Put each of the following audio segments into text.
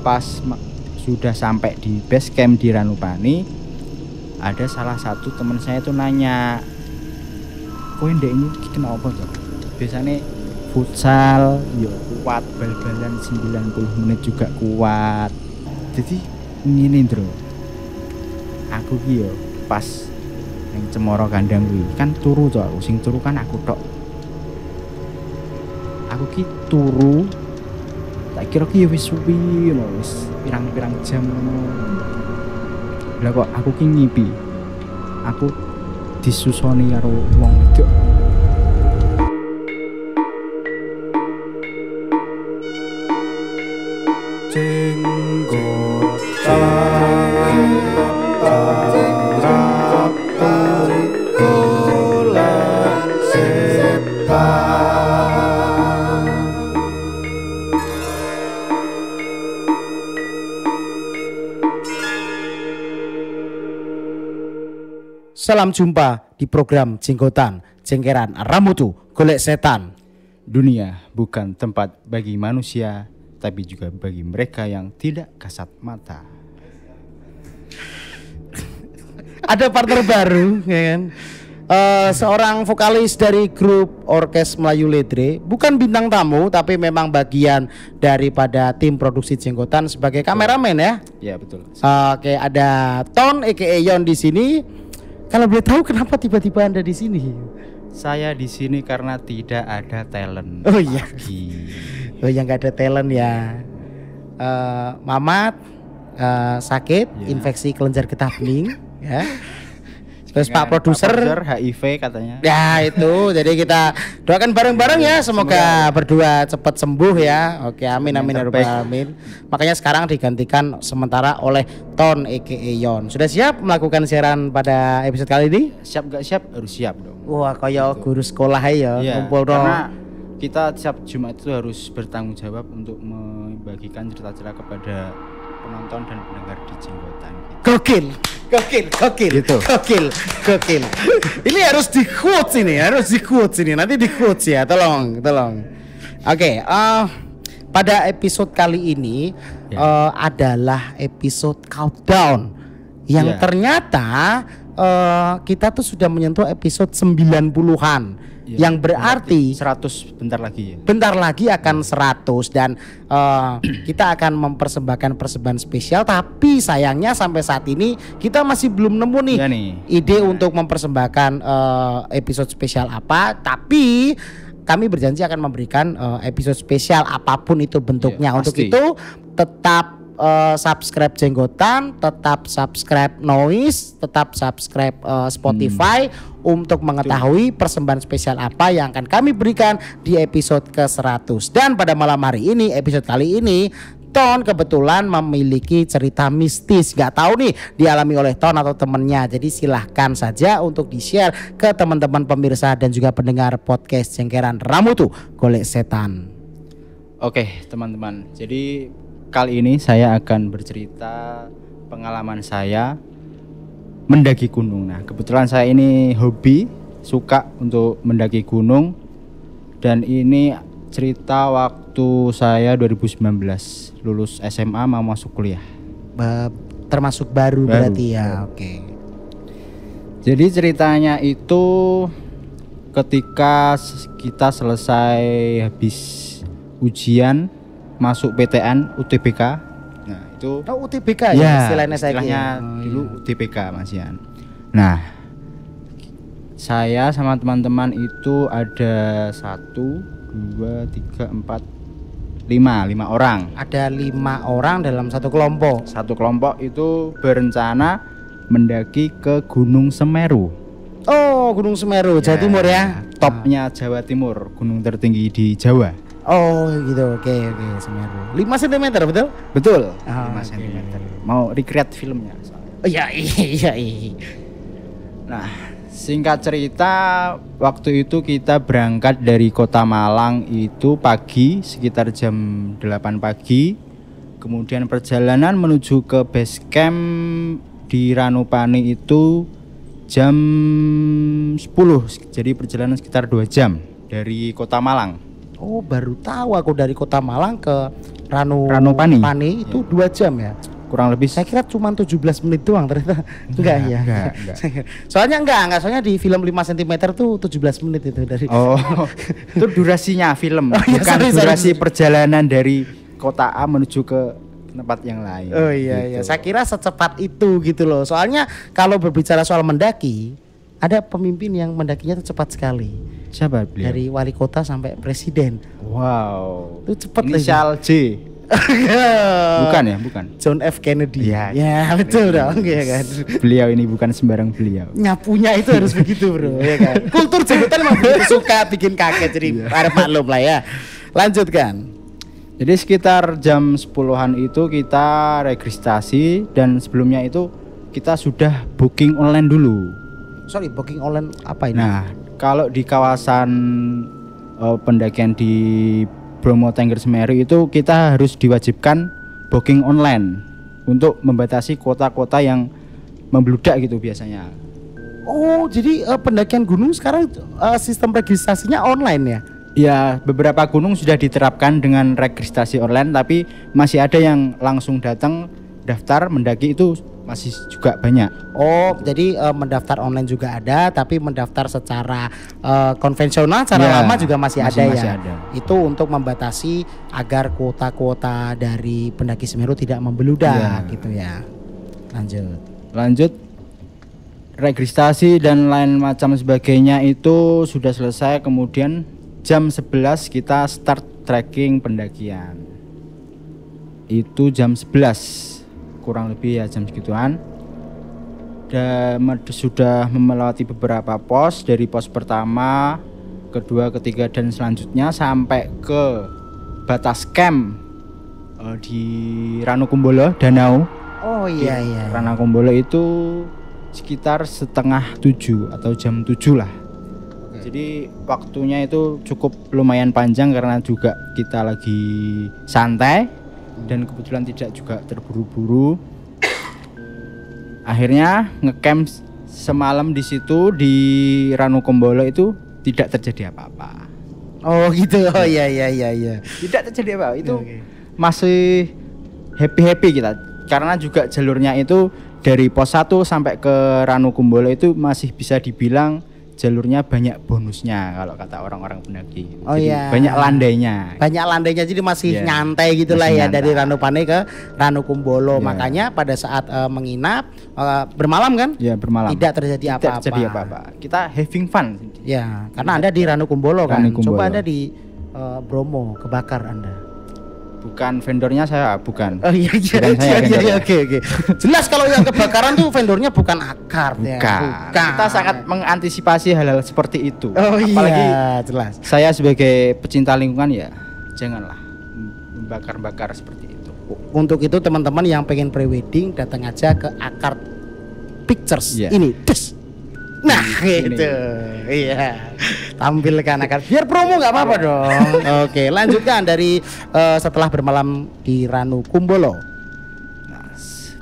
pas sudah sampai di base camp di Ranupani, ada salah satu teman saya tuh nanya, kowe ndek ini kenapa toh? Biasanya futsal yo kuat, bal-balan 90 menit juga kuat. Jadi ngene, Bro. Aku ki yo pas ning Cemoro kandang kuwi kan turu to aku, sing turu kan aku tok. Aku ki turu tak kira ki wis suwi lho, wis pirang-pirang jam ngono. Lah kok aku ki ngipi. Aku disusoni karo wong wedok. Salam jumpa di program Jenggotan, Jengkeran Ramutu, Golek Setan. Dunia bukan tempat bagi manusia, tapi juga bagi mereka yang tidak kasat mata. Ada partner baru, ya kan? Seorang vokalis dari grup Orkes Melayu Ledre, bukan bintang tamu, tapi memang bagian daripada tim produksi Jenggotan sebagai kameramen ya. Ya betul. Oke, ada Ton aka Yon di sini. Kalau boleh tahu kenapa tiba-tiba Anda di sini? Saya di sini karena tidak ada talent. Oh iya. Oh yang nggak ada talent ya. Mamat sakit, infeksi kelenjar getah bening, ya. Terus Pak Produser HIV katanya. Ya itu, jadi kita doakan bareng-bareng ya, semoga berdua cepat sembuh ya. Oke, amin amin ya rabbal alamin. Makanya sekarang digantikan sementara oleh Ton aka Yon. Sudah siap melakukan siaran pada episode kali ini? Siap gak siap? Harus siap dong. Wah, kayak guru sekolah ya, kumpul dong. Karena kita tiap Jumat itu harus bertanggung jawab untuk membagikan cerita-cerita kepada penonton dan pendengar di Jenggotan. Gokil. Gitu. Gokil. Ini harus di quotes ini, nanti di quotes ya, tolong. Oke, pada episode kali ini adalah episode countdown yang ternyata kita tuh sudah menyentuh episode 90-an. Yang berarti 100 bentar lagi ya. Bentar lagi akan 100 dan kita akan mempersembahkan persembahan spesial, tapi sayangnya sampai saat ini kita masih belum nemu nih ide untuk mempersembahkan episode spesial apa, tapi kami berjanji akan memberikan episode spesial apapun itu bentuknya. Untuk itu tetap subscribe Jenggotan, tetap subscribe Noise, tetap subscribe Spotify untuk mengetahui persembahan spesial apa yang akan kami berikan di episode ke-100. Dan pada malam hari ini, episode kali ini, Ton kebetulan memiliki cerita mistis. Gak tahu nih dialami oleh Ton atau temennya. Jadi silahkan saja untuk di-share ke teman-teman pemirsa dan juga pendengar podcast Jengkeran Ramutu, Golek Setan. Oke teman-teman, jadi kali ini saya akan bercerita pengalaman saya mendaki gunung. Nah, kebetulan saya ini hobi, suka untuk mendaki gunung. Dan ini cerita waktu saya 2019 lulus SMA mau masuk kuliah. Termasuk baru berarti ya. Oke. Jadi ceritanya itu ketika kita selesai habis ujian masuk PTN UTBK. Nah, itu UTBK ya istilahnya dulu UTBK Mas Yan. Nah, saya sama teman-teman itu ada 1, 2, 3, 4, 5 orang. Ada 5 orang dalam satu kelompok. Satu kelompok itu berencana mendaki ke Gunung Semeru. Oh, Gunung Semeru, Jawa Timur ya. Topnya Jawa Timur, gunung tertinggi di Jawa. Oh gitu, oke Semeru 5 cm betul? Betul, 5 cm. Mau recreate filmnya. Oh iya. Nah, singkat cerita, waktu itu kita berangkat dari kota Malang itu pagi, sekitar jam 8 pagi. Kemudian perjalanan menuju ke base camp di Ranupani itu jam 10. Jadi perjalanan sekitar 2 jam dari kota Malang. Oh, baru tahu aku dari Kota Malang ke Ranupani itu 2 jam ya. Kurang lebih. Saya kira cuma 17 menit doang ternyata. Enggak ya. Enggak. Soalnya enggak, soalnya di film 5 cm tuh 17 menit itu dari. Oh, itu durasinya film, Oh, iya, bukan sorry. durasi perjalanan dari kota A menuju ke tempat yang lain. Oh iya iya, gitu. saya kira secepat itu gitu loh. Soalnya kalau berbicara soal mendaki, ada pemimpin yang mendakinya tuh cepat sekali. Siapa beliau? Dari wali kota sampai presiden. Wow. Itu cepat loh. Inisial J. Bukan ya, bukan. John F Kennedy. Ya, Ya betul dong, ya kan. Beliau ini bukan sembarang beliau. Nyapunya itu harus begitu bro, ya kan. Kultur jabatan memang begitu, suka bikin kaget, jadi ada maklum lah ya. Lanjutkan. Jadi sekitar jam 10-an itu kita registrasi dan sebelumnya itu kita sudah booking online dulu. Sorry, booking online apa ini? Nah, kalau di kawasan pendakian di Bromo Tengger Semeru itu kita harus diwajibkan booking online untuk membatasi kota-kota yang membludak gitu biasanya. Oh, jadi pendakian gunung sekarang sistem registrasinya online ya? Ya, beberapa gunung sudah diterapkan dengan registrasi online, tapi masih ada yang langsung datang daftar mendaki itu masih juga banyak. Oh, jadi mendaftar online juga ada, tapi mendaftar secara konvensional, cara Ya, lama juga masih ada masih ya. ada. Itu untuk membatasi agar kuota-kuota dari pendaki Semeru tidak membeludak Ya. gitu ya. Lanjut, registrasi dan lain macam sebagainya itu sudah selesai. Kemudian jam 11 kita start trekking pendakian. Itu jam 11 kurang lebih ya, jam segituan. Dan sudah melewati beberapa pos, dari pos pertama, kedua, ketiga dan selanjutnya sampai ke batas camp di Ranukumbolo Danau. Oh iya iya. Ranukumbolo itu sekitar setengah 7 atau jam 7 lah. Jadi waktunya itu cukup lumayan panjang karena juga kita lagi santai dan kebetulan tidak juga terburu-buru. Akhirnya ngecamp semalam di situ di Ranukumbolo itu tidak terjadi apa-apa. Oh gitu. Oh iya iya iya iya. Tidak terjadi apa-apa. Itu Oke. masih happy kita karena juga jalurnya itu dari pos 1 sampai ke Ranukumbolo itu masih bisa dibilang jalurnya banyak bonusnya kalau kata orang-orang pendaki. Oh jadi iya. banyak landainya. Banyak landainya, jadi masih Iya, nyantai gitulah masih ya nyantai. dari Ranupane ke Ranukumbolo. Iya. Makanya pada saat menginap bermalam kan? Ya, bermalam. Tidak terjadi Tidak apa-apa. terjadi apa-apa. Kita having fun. Ya, karena Anda di Ranukumbolo kan. Ranukumbolo. Coba Anda di Bromo, kebakar Anda. Bukan vendornya saya, bukan. Oh iya iya Bukan saya iya, vendornya. iya, oke. Jelas kalau yang kebakaran tuh vendornya bukan akar ya. Bukan. Kita sangat mengantisipasi hal-hal seperti itu. Oh Apalagi iya, jelas. saya sebagai pecinta lingkungan ya janganlah membakar-bakar seperti itu. Untuk itu teman-teman yang pengen prewedding datang aja ke Akar Pictures. Iya. Ini des. Nah Ini. gitu. Iya. Tampilkan akar biar promo nggak apa-apa dong. Oke, lanjutkan dari setelah bermalam di Ranukumbolo. Nah,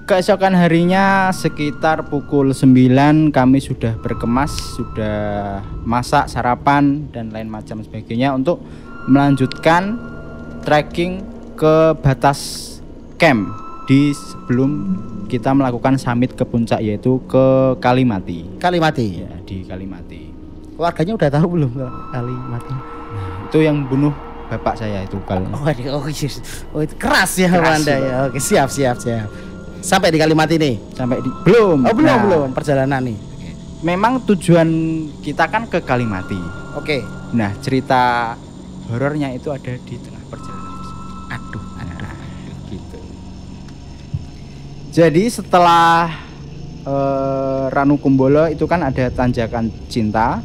keesokan harinya sekitar pukul 9 kami sudah berkemas, sudah masak, sarapan dan lain macam sebagainya untuk melanjutkan trekking ke batas camp di sebelum kita melakukan summit ke puncak, yaitu ke Kalimati. Kalimati. Ya, di Kalimati. Keluarganya udah tahu belum kalau Kalimati? Nah, itu yang bunuh bapak saya itu kalau. Oh, yes. Oh itu keras ya Keras Anda itu. ya. Oke, siap. Sampai di Kalimati nih. Sampai di belum. Oh, belum Nah, belum perjalanan nih. Memang tujuan kita kan ke Kalimati. Oke. Nah, cerita horornya itu ada di tengah perjalanan tersebut. Aduh. Gitu. Jadi setelah Ranukumbolo itu kan ada tanjakan cinta.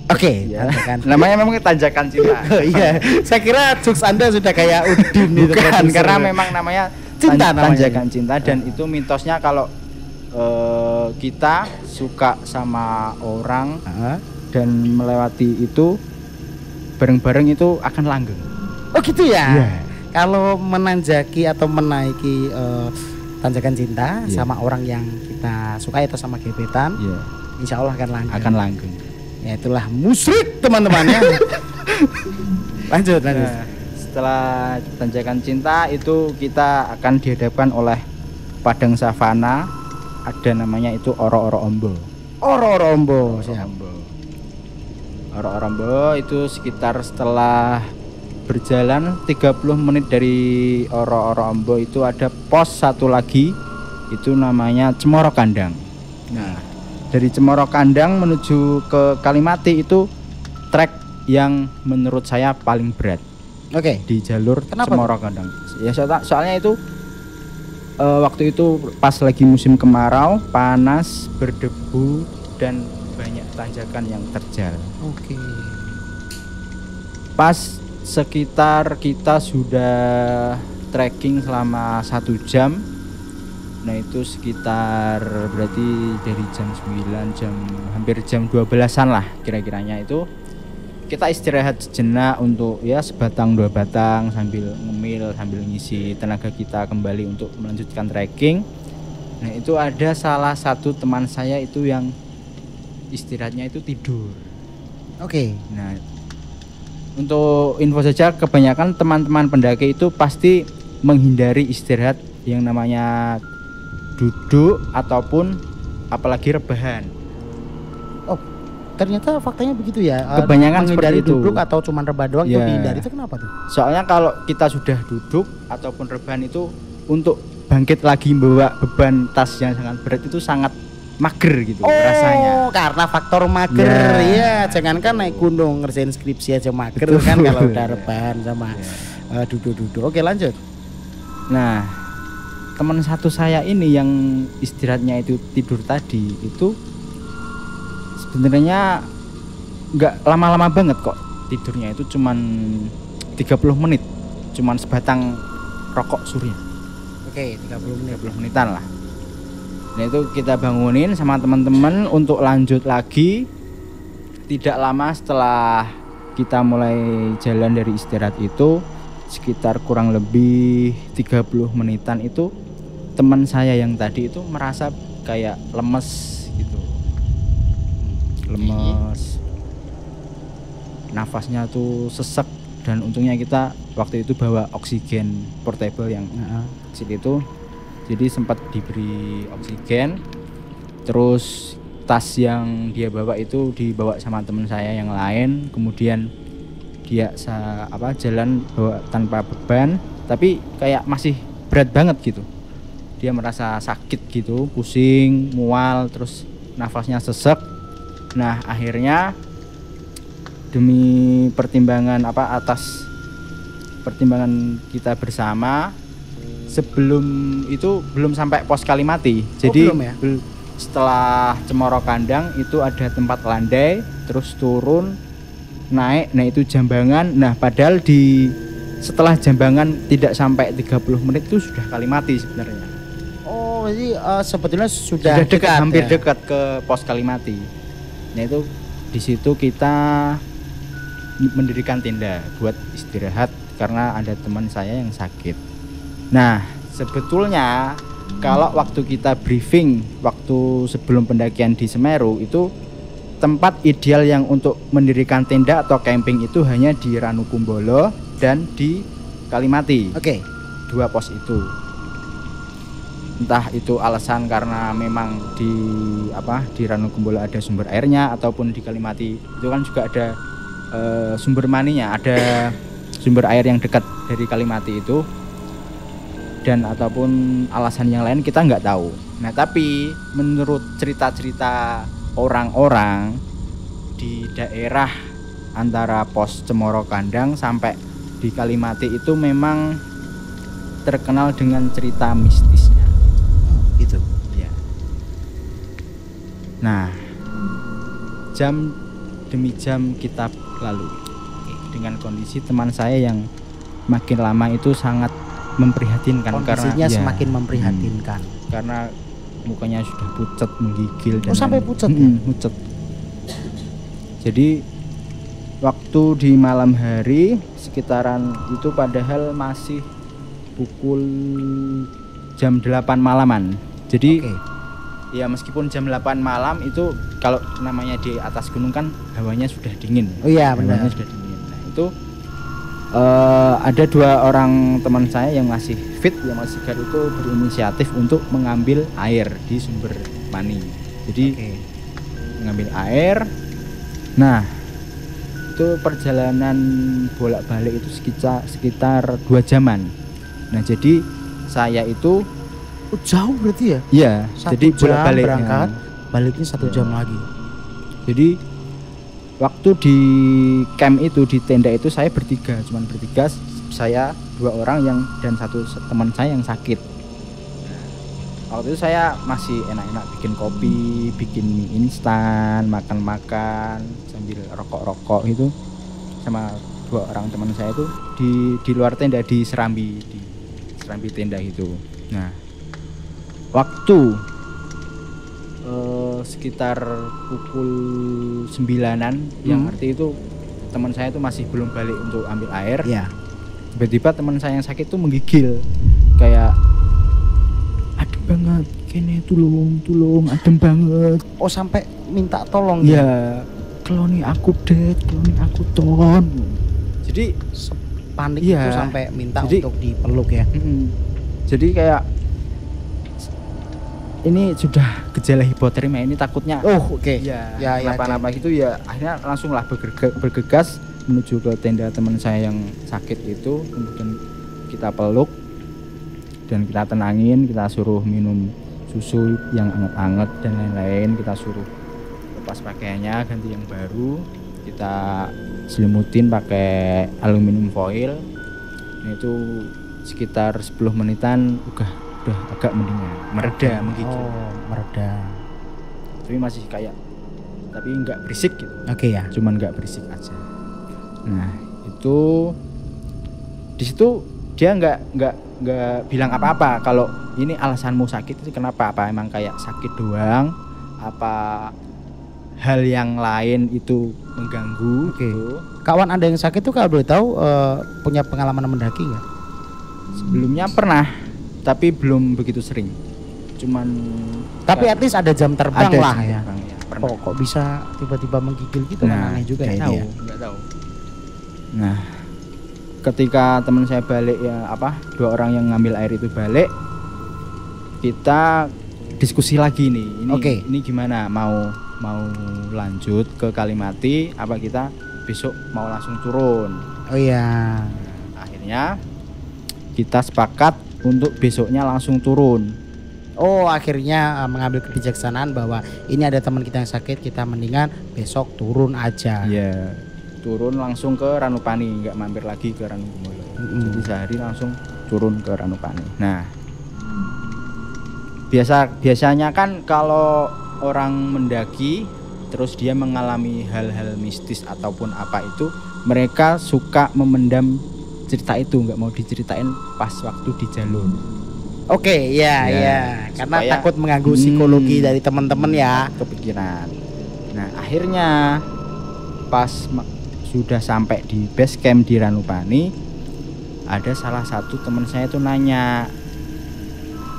Oke, Ya. tanjakan. Namanya memang tanjakan cinta. Oh, iya, saya kira jokes Anda sudah kayak Udin gitu, Bukan, produser. karena memang namanya Cinta namanya. tanjakan cinta, dan itu mitosnya kalau kita suka sama orang Hah? dan melewati itu bareng-bareng itu akan langgeng. Oh gitu ya. Iya. Kalau menanjaki atau menaiki tanjakan cinta Iya. sama orang yang kita sukai atau sama gebetan, Iya, insya Allah akan langgeng. akan langgeng. Ya itulah musyrik teman-teman ya. Lanjut. Nah, setelah tanjakan cinta itu kita akan dihadapkan oleh padang savana, ada namanya itu Oro-Oro Ombo. Oro-Oro Ombo. Oro-Oro Ombo itu sekitar setelah berjalan 30 menit dari Oro-Oro Ombo itu ada pos satu lagi, itu namanya Cemoro Kandang. Nah, dari Cemoro Kandang menuju ke Kalimati itu trek yang menurut saya paling berat. Oke. Di jalur Kenapa Cemoro Kandang. Ya soalnya itu waktu itu pas lagi musim kemarau, panas, berdebu dan banyak tanjakan yang terjal. Oke. Pas sekitar kita sudah trekking selama 1 jam. Nah itu sekitar berarti dari jam 9 hampir jam 12-an lah kira-kiranya itu kita istirahat sejenak untuk ya sebatang 2 batang sambil ngemil, sambil ngisi tenaga kita kembali untuk melanjutkan trekking. Nah itu ada salah satu teman saya itu yang istirahatnya itu tidur. Oke. Nah untuk info saja, kebanyakan teman-teman pendaki itu pasti menghindari istirahat yang namanya duduk ataupun apalagi rebahan. Oh, ternyata faktanya begitu ya. Kebanyakan menghindari seperti itu. duduk atau cuma rebahan doang itu Ya. dihindari, itu kenapa tuh? Soalnya kalau kita sudah duduk ataupun rebahan itu untuk bangkit lagi membawa beban tas yang sangat berat itu sangat mager gitu rasanya. Karena faktor mager. Ya, jangankan naik gunung ngerjain skripsi aja mager. Betul. Kan kalau udah rebahan sama duduk-duduk. Oke, lanjut. Nah, teman satu saya ini yang istirahatnya itu tidur tadi itu sebenarnya nggak lama-lama banget kok tidurnya, itu cuman 30 menit, cuman sebatang rokok surya. Oke, 30 menit. 30 menitan lah. Nah itu kita bangunin sama teman-teman untuk lanjut lagi. Tidak lama setelah kita mulai jalan dari istirahat itu, sekitar kurang lebih 30 menitan itu teman saya yang tadi itu merasa kayak lemes gitu. Lemes. Nafasnya tuh sesek, dan untungnya kita waktu itu bawa oksigen portable yang kecil itu. Jadi sempat diberi oksigen. Terus tas yang dia bawa itu dibawa sama teman saya yang lain. Kemudian dia jalan bawa tanpa beban, tapi kayak masih berat banget gitu. Dia merasa sakit gitu, pusing, mual, terus nafasnya sesek. Nah akhirnya demi pertimbangan atas pertimbangan kita bersama, sebelum itu belum sampai pos Kalimati. Jadi belum ya? Setelah Cemoro Kandang itu ada tempat landai, terus turun naik, nah itu Jambangan. Nah padahal setelah Jambangan tidak sampai 30 menit itu sudah Kalimati sebenarnya. Oh, jadi sebetulnya sudah dekat, hampir ya? dekat ke pos Kalimati. Nah itu di situ kita mendirikan tenda buat istirahat karena ada teman saya yang sakit. Nah sebetulnya kalau waktu kita briefing waktu sebelum pendakian di Semeru itu, tempat ideal yang untuk mendirikan tenda atau camping itu hanya di Ranukumbolo dan di Kalimati. Oke. 2 pos itu. Entah itu alasan karena memang di Ranukumbolo ada sumber airnya, ataupun di Kalimati itu kan juga ada sumber maninya, ada sumber air yang dekat dari Kalimati itu, dan ataupun alasan yang lain kita nggak tahu. Nah tapi menurut cerita-cerita orang-orang di daerah antara pos Cemoro Kandang sampai di Kalimati itu memang terkenal dengan cerita mistisnya. Gitu. Ya. Nah, jam demi jam kita lalu dengan kondisi teman saya yang makin lama itu sangat memprihatinkan. Kondisinya karena semakin memprihatinkan. Karena mukanya sudah pucat, menggigil dan sampai pucat. pucat. Jadi waktu di malam hari sekitaran itu padahal masih pukul jam 8 malaman. Jadi ya meskipun jam 8 malam itu kalau namanya di atas gunung kan hawanya sudah dingin. Oh iya benar. Hawanya sudah dingin. Nah, itu ada 2 orang teman saya yang masih fit, yang masih segar itu berinisiatif untuk mengambil air di sumber mani. Jadi mengambil air. Nah, itu perjalanan bolak-balik itu sekitar 2 jaman. Nah, jadi saya itu jauh berarti ya? Iya, jadi bolak-balik berangkat, baliknya 1 jam lagi. Jadi waktu di camp itu, di tenda itu saya bertiga, cuman bertiga, saya 2 orang yang dan 1 teman saya yang sakit. Waktu itu saya masih enak-enak bikin kopi, bikin mie instan, makan-makan sambil rokok-rokok itu sama 2 orang teman saya itu di luar tenda, di serambi tenda itu. Nah, waktu sekitar pukul 9-an, yang arti itu teman saya itu masih belum balik untuk ambil air. Ya. Tiba-tiba teman saya yang sakit itu menggigil, kayak adem banget, kene tulung, adem banget. Oh, sampai minta tolong ya? Keloni aku det, keloni aku ton. Jadi panik itu sampai minta untuk dipeluk ya. Jadi kayak ini sudah gejala hipotermia, ini takutnya kenapa-napa gitu ya. Akhirnya langsung lah bergegas menuju ke tenda teman saya yang sakit itu. Kemudian kita peluk dan kita tenangin, kita suruh minum susu yang anget-anget dan lain-lain. Kita suruh lepas pakaiannya, ganti yang baru, kita selimutin pakai aluminium foil. Nah, itu sekitar 10 menitan udah agak mendingan, mereda, menggigil. Oh, mereda. Tapi masih kayak, tapi nggak berisik gitu. Ya. Cuman nggak berisik aja. Nah, itu di situ dia nggak bilang apa-apa kalau ini alasanmu sakit itu kenapa, apa emang kayak sakit doang, apa hal yang lain itu mengganggu. Gitu. Kawan Anda yang sakit tuh kalau boleh tahu punya pengalaman mendaki nggak? Sebelumnya pernah, tapi belum begitu sering. Cuman tapi at least ada jam terbang ada lah jam ya. Terbang, ya. Kok bisa tiba-tiba menggigil gitu? Nah, aneh juga ya. Nggak tahu. Nah, ketika teman saya balik 2 orang yang ngambil air itu balik, kita diskusi lagi nih. Ini gimana? Mau lanjut ke Kalimati apa kita besok mau langsung turun? Oh iya. Akhirnya kita sepakat untuk besoknya langsung turun. Oh, akhirnya mengambil kebijaksanaan bahwa ini ada teman kita yang sakit, kita mendingan besok turun aja. Iya, turun langsung ke Ranupani, nggak mampir lagi ke Ranugumolo. Jadi sehari langsung turun ke Ranupani. Nah, biasanya kan kalau orang mendaki terus dia mengalami hal-hal mistis ataupun apa itu, mereka suka memendam cerita itu, nggak mau diceritain pas waktu di jalur. Karena takut mengganggu psikologi dari teman-teman ya, kepikiran. Nah, akhirnya pas sudah sampai di base camp di Ranupani, ada salah satu teman saya itu nanya,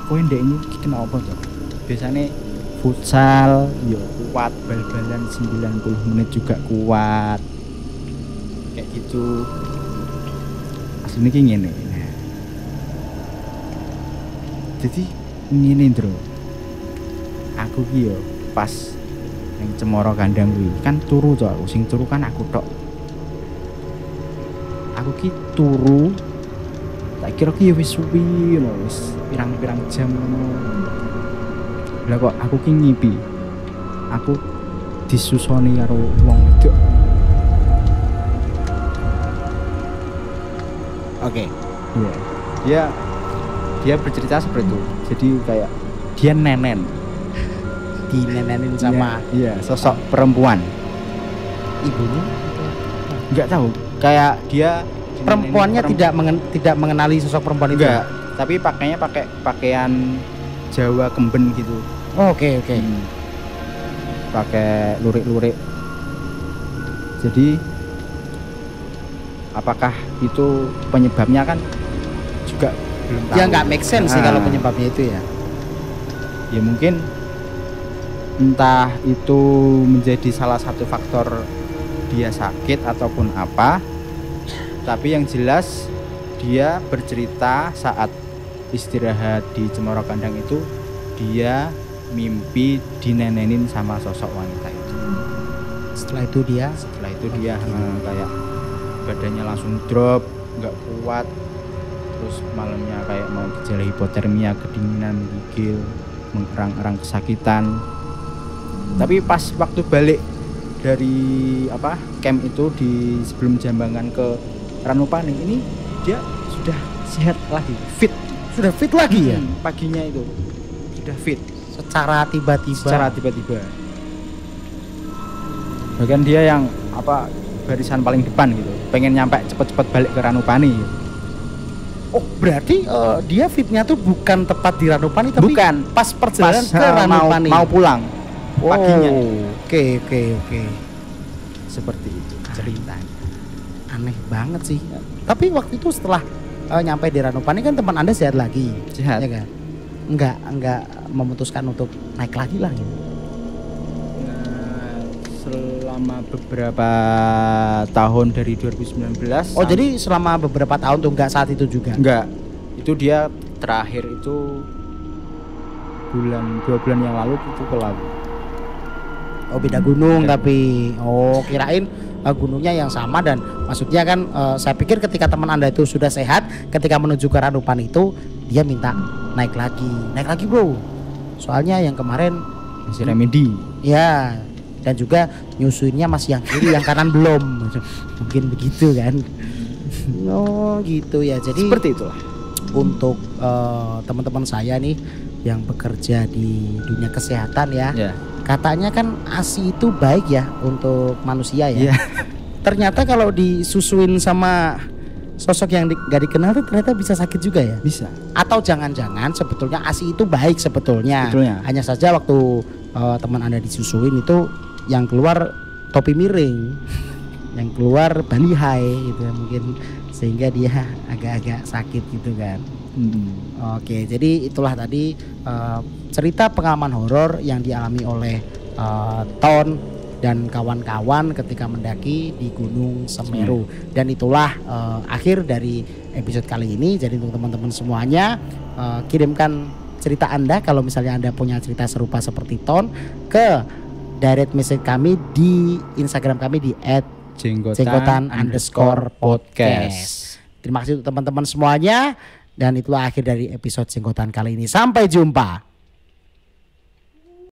"Kowe ndek ini kenapa toh? Biasanya futsal yo kuat, bal-balan 90 menit juga kuat." Kayak gitu. Aslinya kayak gini. Nah, jadi ngene, Bro. Aku ki yo pas ning Cemoro Kandang kuwi kan turu to, aku sing turu kan aku tok. Aku ki turu tak kira ki wis suwi ngono, wis pirang-pirang jam ngono. Lah kok aku ki ngipi. Aku disusoni karo wong wedok. Iya. Dia bercerita seperti itu. Jadi kayak dia nenen. Dinenenin sama sosok perempuan. Ibunya? Enggak tahu. Kayak dia perempuannya tidak mengenali sosok perempuan itu. Enggak, tapi pakainya pakai pakaian Jawa Kemben gitu. Oke. Pakai lurik-lurik. Jadi apakah itu penyebabnya kan juga belum tahu. Ya nggak make sense sih kalau penyebabnya itu ya. Ya mungkin entah itu menjadi salah satu faktor dia sakit ataupun apa. Tapi yang jelas dia bercerita saat istirahat di Cemoro Kandang itu dia mimpi dinenenin sama sosok wanita itu. Setelah itu dia kayak badannya langsung drop, nggak kuat. Terus malamnya kayak mau gejala hipotermia, kedinginan, menggigil, mengerang-erang, kesakitan. Tapi pas waktu balik dari camp itu di sebelum Jambangan ke Ranupani ini dia sudah sehat lagi, fit. Sudah fit lagi ya? Paginya itu sudah fit secara tiba-tiba. Bahkan dia yang barisan paling depan gitu, pengen nyampe cepet-cepet balik ke Ranupani. Oh berarti dia fitnya tuh bukan tepat di Ranupani tapi bukan, pas perjalanan ke Ranupani mau pulang paginya. Oke. Seperti itu ceritanya. Aneh banget sih. Tapi waktu itu setelah nyampe di Ranupani kan teman Anda sehat lagi. Sehat. Ya kan? Enggak memutuskan untuk naik lagi lah gitu. Selama beberapa tahun dari 2019. Oh jadi selama beberapa tahun tuh enggak saat itu juga? Enggak. Itu dia terakhir itu 2 bulan yang lalu itu ke Lawu. Oh beda gunung tapi. Oh kirain gunungnya yang sama dan maksudnya kan saya pikir ketika teman Anda itu sudah sehat ketika menuju ke Ranupani itu dia minta naik lagi bro. Soalnya yang kemarin masih remedi. Ya. Dan juga nyusuinnya masih yang kiri, yang kanan belum. Mungkin begitu kan. Oh gitu ya. Jadi seperti itulah. Untuk teman-teman saya nih yang bekerja di dunia kesehatan ya. Katanya kan ASI itu baik ya untuk manusia ya. Ternyata kalau disusuin sama sosok yang gak dikenal tuh ternyata bisa sakit juga ya. Bisa. Atau jangan-jangan sebetulnya ASI itu baik sebetulnya. Hanya saja waktu teman Anda disusuin itu yang keluar topi miring, yang keluar balihai gitu ya, mungkin sehingga dia agak-agak sakit gitu kan. Oke, jadi itulah tadi cerita pengalaman horor yang dialami oleh Ton dan kawan-kawan ketika mendaki di Gunung Semeru. Dan itulah akhir dari episode kali ini. Jadi untuk teman-teman semuanya kirimkan cerita Anda kalau misalnya Anda punya cerita serupa seperti Ton ke direct message kami di Instagram kami di @jenggotan_podcast. Terima kasih untuk teman-teman semuanya dan itulah akhir dari episode Jenggotan kali ini. Sampai jumpa.